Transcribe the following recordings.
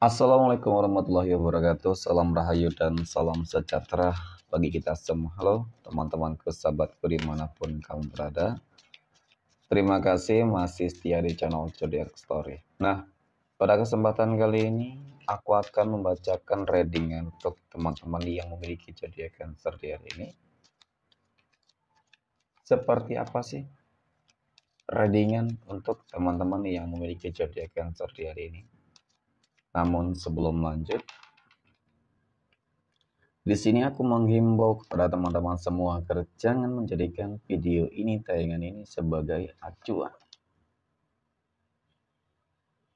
Assalamualaikum warahmatullahi wabarakatuh. Salam rahayu dan salam sejahtera bagi kita semua. Halo teman-temanku, sahabatku dimanapun kamu berada. Terima kasih masih setia di channel Zodiac Story. Nah, pada kesempatan kali ini aku akan membacakan readingan untuk teman-teman yang memiliki zodiak Cancer di hari ini. Seperti apa sih readingan untuk teman-teman yang memiliki zodiak Cancer di hari ini? Namun sebelum lanjut, di sini aku menghimbau kepada teman-teman semua agar jangan menjadikan tayangan ini sebagai acuan.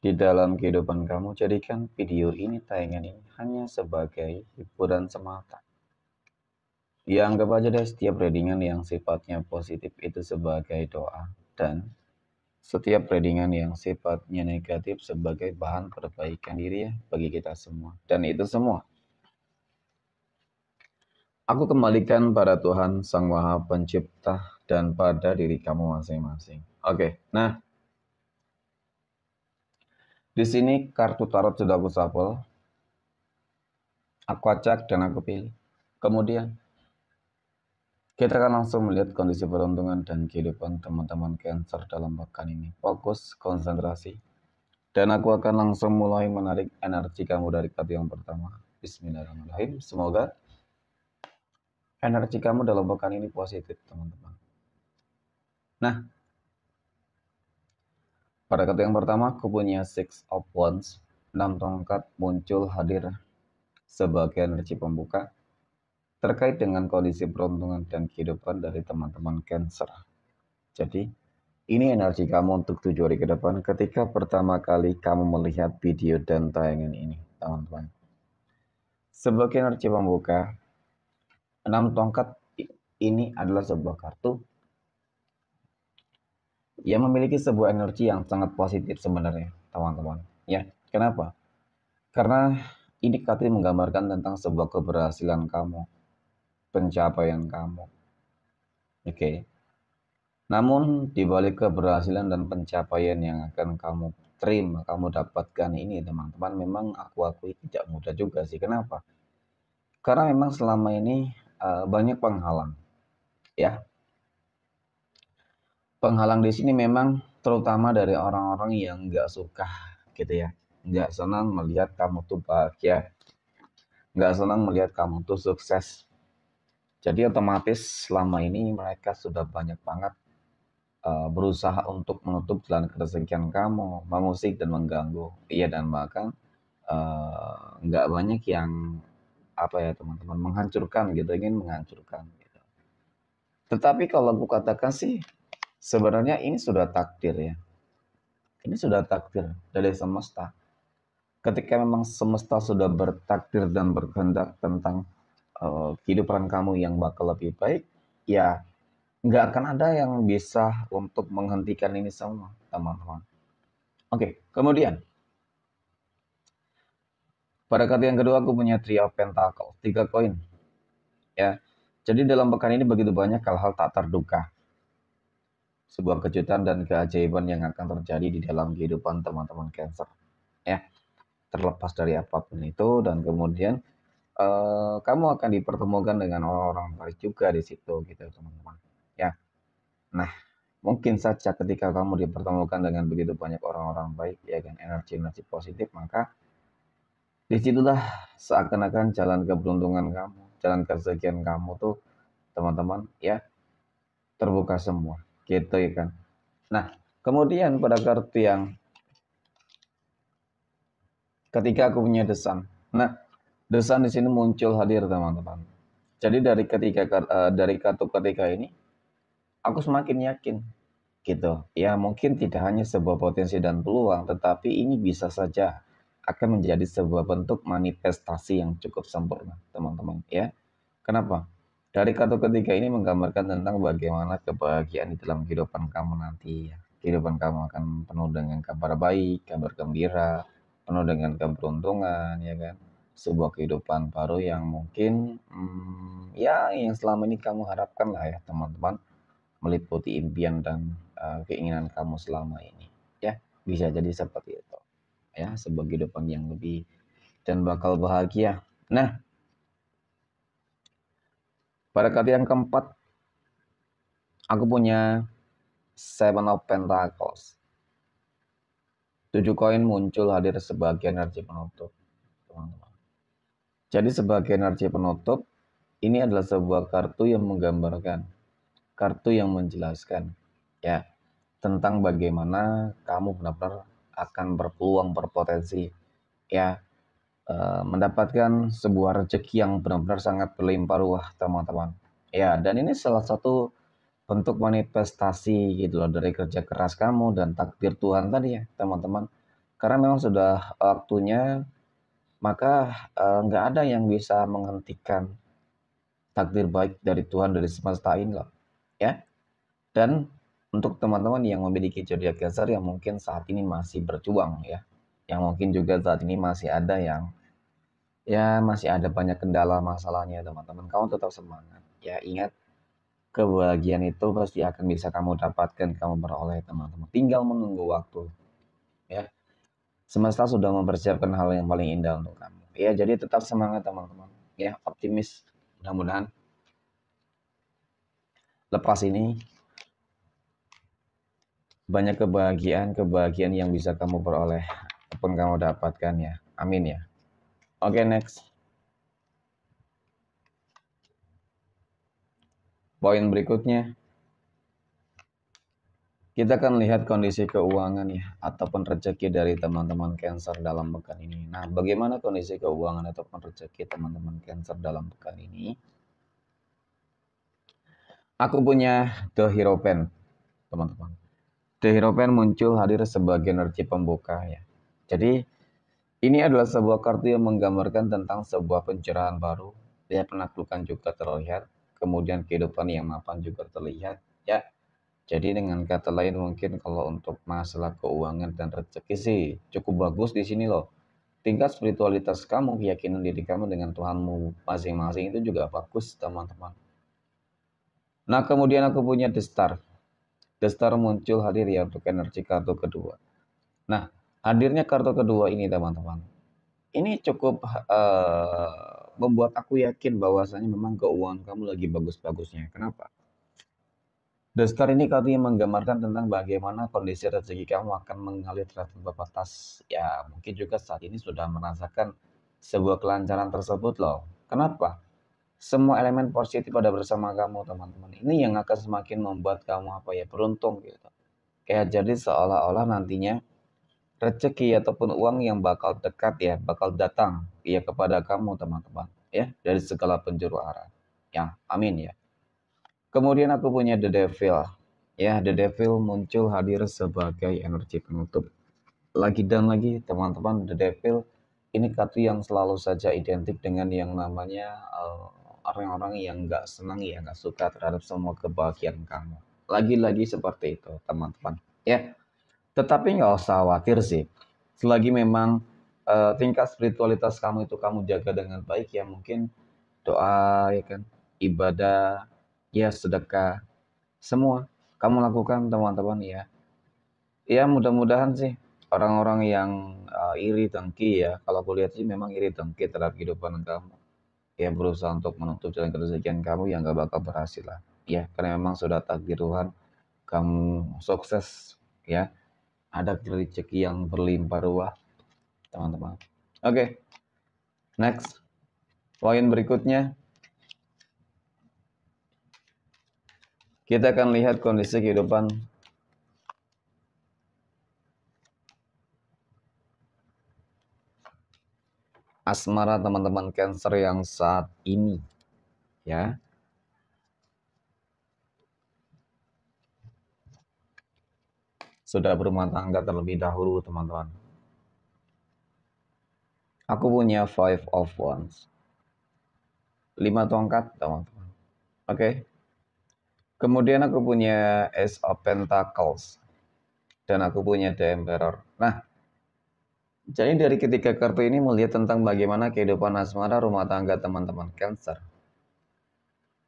Di dalam kehidupan kamu, jadikan tayangan ini hanya sebagai hiburan semata. Ya, anggap aja deh setiap readingan yang sifatnya positif itu sebagai doa, dan setiap readingan yang sifatnya negatif sebagai bahan perbaikan diri ya bagi kita semua. Dan itu semua aku kembalikan pada Tuhan Sang Maha Pencipta dan pada diri kamu masing-masing. Oke, nah di sini kartu tarot sudah aku shuffle, aku acak dan aku pilih. Kemudian kita akan langsung melihat kondisi peruntungan dan kehidupan teman-teman Cancer dalam pekan ini. Fokus, konsentrasi, dan aku akan langsung mulai menarik energi kamu dari kartu yang pertama. Bismillahirrahmanirrahim. Semoga energi kamu dalam pekan ini positif, teman-teman. Nah, pada kartu yang pertama, aku punya Six of Wands, 6 tongkat muncul hadir sebagai energi pembuka terkait dengan kondisi peruntungan dan kehidupan dari teman-teman Cancer. Jadi, ini energi kamu untuk 7 hari ke depan ketika pertama kali kamu melihat video dan tayangan ini, teman-teman. Sebagai energi pembuka, 6 tongkat ini adalah sebuah kartu yang memiliki sebuah energi yang sangat positif sebenarnya, teman-teman. Ya, kenapa? Karena ini kartu menggambarkan tentang sebuah keberhasilan kamu, pencapaian kamu. Oke. Namun di balik keberhasilan dan pencapaian yang akan kamu terima, kamu dapatkan ini, teman-teman, memang aku akui tidak mudah juga sih. Kenapa? Karena memang selama ini banyak penghalang, ya. Penghalang di sini memang terutama dari orang-orang yang nggak suka, gitu ya, nggak senang melihat kamu tuh bahagia, nggak senang melihat kamu tuh sukses. Jadi otomatis selama ini mereka sudah banyak banget berusaha untuk menutup jalan keresahan kamu, mengusik dan mengganggu. Iya, dan bahkan nggak banyak yang apa ya teman-teman menghancurkan gitu, ingin menghancurkan gitu. Tetapi kalau aku katakan sih sebenarnya ini sudah takdir ya. Ini sudah takdir dari semesta. Ketika memang semesta sudah bertakdir dan berkehendak tentang kehidupan kamu yang bakal lebih baik, ya nggak akan ada yang bisa untuk menghentikan ini semua, teman-teman. Oke, kemudian pada kartu yang kedua aku punya Three of Pentacles, 3 koin. Ya, jadi dalam pekan ini begitu banyak hal-hal tak terduga, sebuah kejutan dan keajaiban yang akan terjadi di dalam kehidupan teman-teman Cancer. Ya, terlepas dari apapun itu, dan kemudian kamu akan dipertemukan dengan orang-orang baik juga di situ, gitu teman-teman. Ya, nah mungkin saja ketika kamu dipertemukan dengan begitu banyak orang-orang baik, ya kan, energi-energi positif, maka disitulah seakan-akan jalan keberuntungan kamu, jalan kesekian kamu tuh, teman-teman, ya, terbuka semua, gitu ya kan. Nah, kemudian pada kartu yang ketiga aku punya desan. Nah, desan di sini muncul hadir, teman-teman. Jadi dari kartu ketiga ini, aku semakin yakin, gitu. Ya, mungkin tidak hanya sebuah potensi dan peluang, tetapi ini bisa saja akan menjadi sebuah bentuk manifestasi yang cukup sempurna, teman-teman, ya. Kenapa? Dari kartu ketiga ini menggambarkan tentang bagaimana kebahagiaan di dalam kehidupan kamu nanti, ya. Kehidupan kamu akan penuh dengan kabar baik, kabar gembira, penuh dengan keberuntungan, ya kan. Sebuah kehidupan baru yang mungkin ya yang selama ini kamu harapkan lah ya, teman-teman, meliputi impian dan keinginan kamu selama ini, ya. Bisa jadi seperti itu. ya, sebuah kehidupan yang lebih dan bakal bahagia. Nah, pada kartu yang keempat, aku punya Seven of Pentacles. 7 koin muncul hadir sebagai energi penutup, teman-teman. Jadi sebagai energi penutup, ini adalah sebuah kartu yang menggambarkan, kartu yang menjelaskan, ya, tentang bagaimana kamu benar-benar akan berpeluang, berpotensi, ya, mendapatkan sebuah rezeki yang benar-benar sangat berlimpah ruah, teman-teman. Ya, dan ini salah satu bentuk manifestasi gitu loh dari kerja keras kamu dan takdir Tuhan tadi ya, teman-teman. Karena memang sudah waktunya, maka nggak ada yang bisa menghentikan takdir baik dari Tuhan dari semesta ini loh, ya. Dan untuk teman-teman yang memiliki zodiak Cancer yang mungkin saat ini masih berjuang ya, yang mungkin juga saat ini masih ada yang ya masih ada banyak kendala masalahnya, teman-teman, kamu tetap semangat ya. Ingat, kebahagiaan itu pasti akan bisa kamu dapatkan, kamu beroleh, teman-teman. Tinggal menunggu waktu ya. Semesta sudah mempersiapkan hal yang paling indah untuk kamu. Ya, jadi tetap semangat, teman-teman. Ya, optimis. Mudah-mudahan lepas ini banyak kebahagiaan yang bisa kamu peroleh ataupun kamu dapatkan ya. Amin ya. Oke, next. Poin berikutnya, kita akan lihat kondisi keuangan ya, ataupun rezeki dari teman-teman Cancer dalam pekan ini. Nah, bagaimana kondisi keuangan ataupun rezeki teman-teman Cancer dalam pekan ini? Aku punya The Hierophant, teman-teman. The Hierophant muncul hadir sebagai energi pembuka ya. Jadi, ini adalah sebuah kartu yang menggambarkan tentang sebuah pencerahan baru. Ya, penaklukan juga terlihat, kemudian kehidupan yang mapan juga terlihat ya. Jadi dengan kata lain mungkin kalau untuk masalah keuangan dan rezeki sih cukup bagus di sini loh. Tingkat spiritualitas kamu, keyakinan diri kamu dengan Tuhanmu masing-masing itu juga bagus, teman-teman. Nah, kemudian aku punya The Star. The Star muncul hadir ya untuk energi kartu kedua. Nah, hadirnya kartu kedua ini, teman-teman, ini cukup membuat aku yakin bahwasanya memang keuangan kamu lagi bagus-bagusnya. Kenapa? The Star ini kartu yang menggambarkan tentang bagaimana kondisi rezeki kamu akan mengalir tanpa batas. Ya, mungkin juga saat ini sudah merasakan sebuah kelancaran tersebut loh. Kenapa? Semua elemen positif pada bersama kamu, teman-teman. Ini yang akan semakin membuat kamu apa ya, beruntung gitu. Kayak jadi seolah-olah nantinya rezeki ataupun uang yang bakal dekat ya, bakal datang ya kepada kamu, teman-teman. Ya, dari segala penjuru arah. Ya, amin ya. Kemudian aku punya The Devil. Ya, The Devil muncul hadir sebagai energi penutup. Lagi dan lagi, teman-teman, The Devil ini kartu yang selalu saja identik dengan yang namanya orang-orang yang nggak senang ya, nggak suka terhadap semua kebahagiaan kamu. Lagi-lagi seperti itu, teman-teman. Ya, tetapi nggak usah khawatir sih. Selagi memang tingkat spiritualitas kamu itu kamu jaga dengan baik ya, mungkin doa ya kan, ibadah, ya sedekah, semua kamu lakukan, teman-teman ya. Ya mudah-mudahan sih orang-orang yang iri dengki ya, kalau aku lihat sih memang iri dengki terhadap kehidupan kamu. Ya berusaha untuk menutup jalan kerezekian kamu yang gak bakal berhasil lah. Ya karena memang sudah takdir Tuhan kamu sukses ya. Ada rezeki yang berlimpah ruah, teman-teman. Oke, next. Poin berikutnya, kita akan lihat kondisi kehidupan asmara teman-teman Cancer yang saat ini ya. Sudah berumah tangga terlebih dahulu, teman-teman. Aku punya Five of Wands. 5 tongkat, teman-teman. Oke. Kemudian aku punya Ace of Pentacles. Dan aku punya The Emperor. Nah, jadi dari ketiga kartu ini melihat tentang bagaimana kehidupan asmara rumah tangga teman-teman Cancer.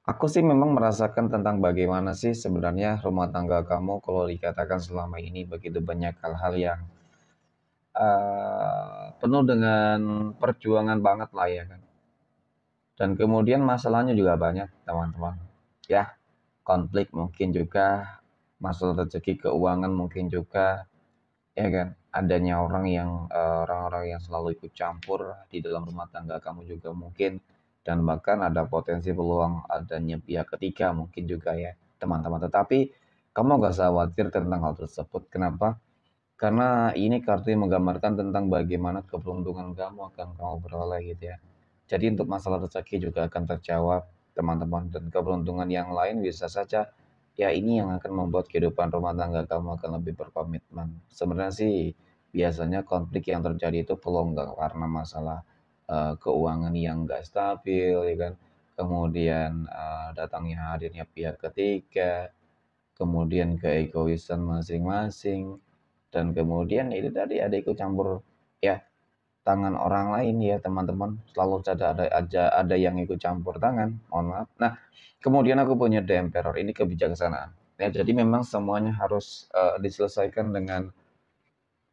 Aku sih memang merasakan tentang bagaimana sih sebenarnya rumah tangga kamu kalau dikatakan selama ini begitu banyak hal-hal yang penuh dengan perjuangan banget lah ya kan. Dan kemudian masalahnya juga banyak teman-teman. Ya, konflik mungkin juga, masalah rezeki keuangan mungkin juga, ya kan. Adanya orang-orang yang selalu ikut campur di dalam rumah tangga kamu juga mungkin, dan bahkan ada potensi peluang adanya pihak ketiga mungkin juga ya teman-teman. Tetapi kamu gak usah khawatir tentang hal tersebut. Kenapa? Karena ini kartu yang menggambarkan tentang bagaimana keberuntungan kamu akan kamu peroleh gitu ya. Jadi untuk masalah rezeki juga akan terjawab teman-teman, dan keberuntungan yang lain bisa saja ya ini yang akan membuat kehidupan rumah tangga kamu akan lebih berkomitmen. Sebenarnya sih biasanya konflik yang terjadi itu kalau nggak karena masalah keuangan yang nggak stabil ya kan. Kemudian datangnya hadirnya pihak ketiga, kemudian keegoisan masing-masing, dan kemudian itu tadi ada ikut campur ya tangan orang lain ya teman-teman, selalu ada yang ikut campur tangan, mohon maaf. Nah, kemudian aku punya The Emperor, ini kebijaksanaan ya. Jadi memang semuanya harus diselesaikan dengan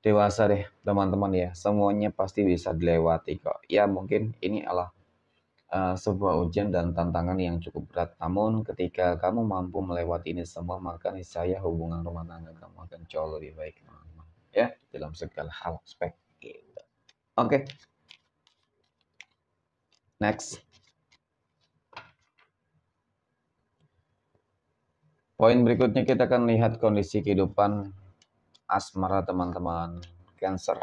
dewasa deh teman-teman ya, semuanya pasti bisa dilewati kok ya. Mungkin ini adalah sebuah ujian dan tantangan yang cukup berat, namun ketika kamu mampu melewati ini semua, maka niscaya hubungan rumah tangga kamu akan jauh lebih baik teman-teman ya, dalam segala hal aspek gitu. Oke, next. Poin berikutnya kita akan lihat kondisi kehidupan asmara teman-teman Cancer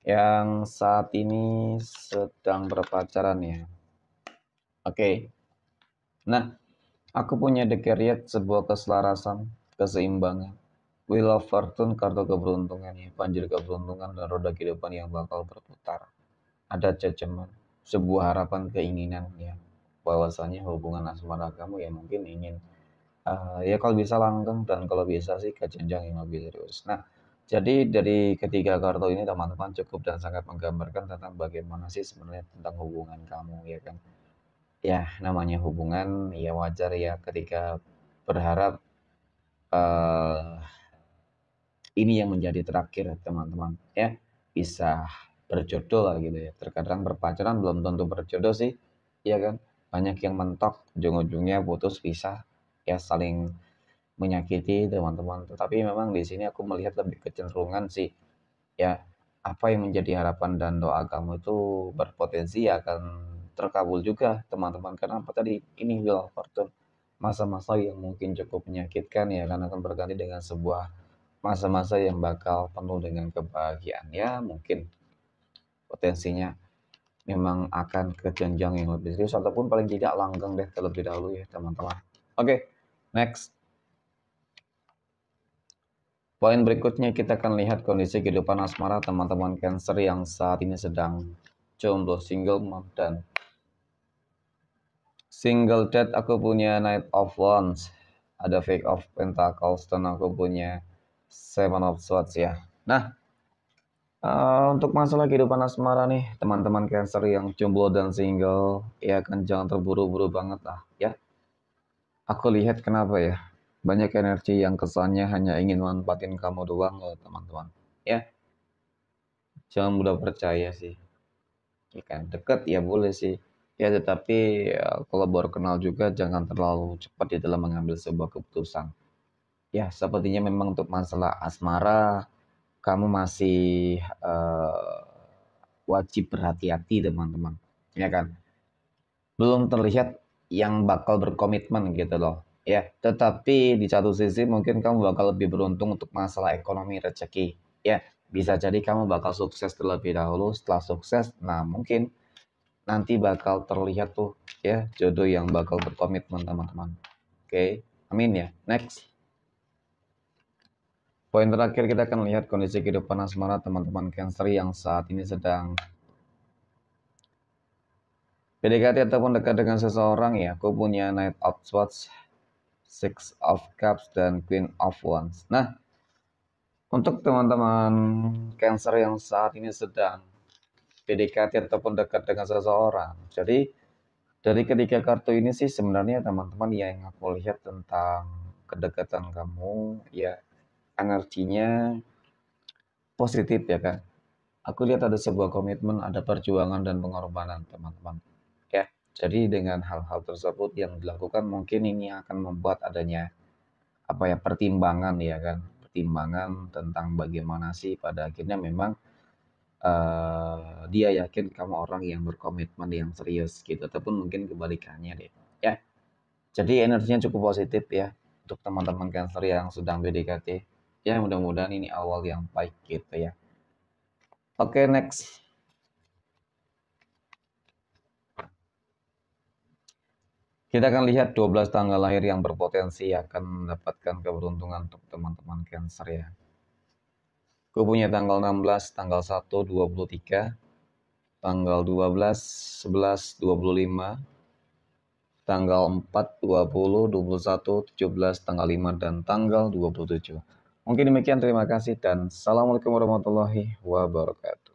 yang saat ini sedang berpacaran ya. Oke. Nah, aku punya The Chariot, sebuah keselarasan, keseimbangan. Wheel of Fortune, kartu keberuntungan ya, banjir keberuntungan dan roda kehidupan yang bakal berputar. Ada Judgment, sebuah harapan keinginan ya, bahwasanya hubungan asmara kamu ya mungkin ingin ya kalau bisa langgeng, dan kalau bisa sih ke jenjang yang lebih serius. Nah, jadi dari ketiga kartu ini teman-teman cukup dan sangat menggambarkan tentang bagaimana sih sebenarnya tentang hubungan kamu ya kan. Ya namanya hubungan ya wajar ya ketika berharap uh, ini yang menjadi terakhir teman-teman ya, bisa berjodoh lah gitu ya. Terkadang berpacaran belum tentu berjodoh sih ya kan, banyak yang mentok ujung-ujungnya putus pisah ya, saling menyakiti teman-teman. Tetapi memang di sini aku melihat lebih kecenderungan sih ya, apa yang menjadi harapan dan doa kamu itu berpotensi akan terkabul juga teman-teman. Karena apa tadi, ini Wheel of Fortune, masa-masa yang mungkin cukup menyakitkan ya, karena akan berganti dengan sebuah masa-masa yang bakal penuh dengan kebahagiaan ya. Mungkin potensinya memang akan ke jenjang yang lebih serius, ataupun paling tidak langgeng deh terlebih dahulu ya teman-teman. Oke, next. Poin berikutnya kita akan lihat kondisi kehidupan asmara teman-teman Cancer yang saat ini sedang jomblo, single mom dan single dad. Aku punya Knight of Wands, ada Fake of Pentacles, dan aku punya Seven of Swords ya. Nah, untuk masalah kehidupan asmara nih teman-teman Cancer yang jomblo dan single ya kan, jangan terburu-buru banget lah ya. Aku lihat kenapa ya, banyak energi yang kesannya hanya ingin manfaatin kamu doang loh teman-teman ya. Jangan mudah percaya sih ya kan. Deket ya boleh sih ya, tetapi ya, kalau baru kenal juga jangan terlalu cepat di dalam mengambil sebuah keputusan ya. Sepertinya memang untuk masalah asmara kamu masih wajib berhati-hati teman-teman ya kan. Belum terlihat yang bakal berkomitmen gitu loh ya, tetapi di satu sisi mungkin kamu bakal lebih beruntung untuk masalah ekonomi rezeki ya. Bisa jadi kamu bakal sukses terlebih dahulu, setelah sukses nah mungkin nanti bakal terlihat tuh ya jodoh yang bakal berkomitmen teman-teman. Oke, amin ya. Next. Poin terakhir kita akan lihat kondisi kehidupan asmara teman-teman Cancer yang saat ini sedang PDKT ataupun dekat dengan seseorang ya. Aku punya Knight of Swords, Six of Cups, dan Queen of Wands. Nah, untuk teman-teman Cancer yang saat ini sedang PDKT ataupun dekat dengan seseorang, jadi dari ketiga kartu ini sih sebenarnya teman-teman yang aku lihat tentang kedekatan kamu ya, energinya positif ya kan. Aku lihat ada sebuah komitmen, ada perjuangan dan pengorbanan teman-teman. Ya, jadi dengan hal-hal tersebut yang dilakukan mungkin ini akan membuat adanya apa ya pertimbangan ya kan, pertimbangan tentang bagaimana sih pada akhirnya memang dia yakin kamu orang yang berkomitmen yang serius gitu, ataupun mungkin kebalikannya deh. Ya, jadi energinya cukup positif ya untuk teman-teman Cancer yang sedang PDKT. Ya, mudah-mudahan ini awal yang baik gitu ya. Oke, next. Kita akan lihat 12 tanggal lahir yang berpotensi akan mendapatkan keberuntungan untuk teman-teman Cancer ya. Aku punya tanggal 16, tanggal 1, 23, tanggal 12, 11, 25, tanggal 4, 20, 21, 17, tanggal 5, dan tanggal 27. Mungkin demikian, terima kasih dan Assalamualaikum warahmatullahi wabarakatuh.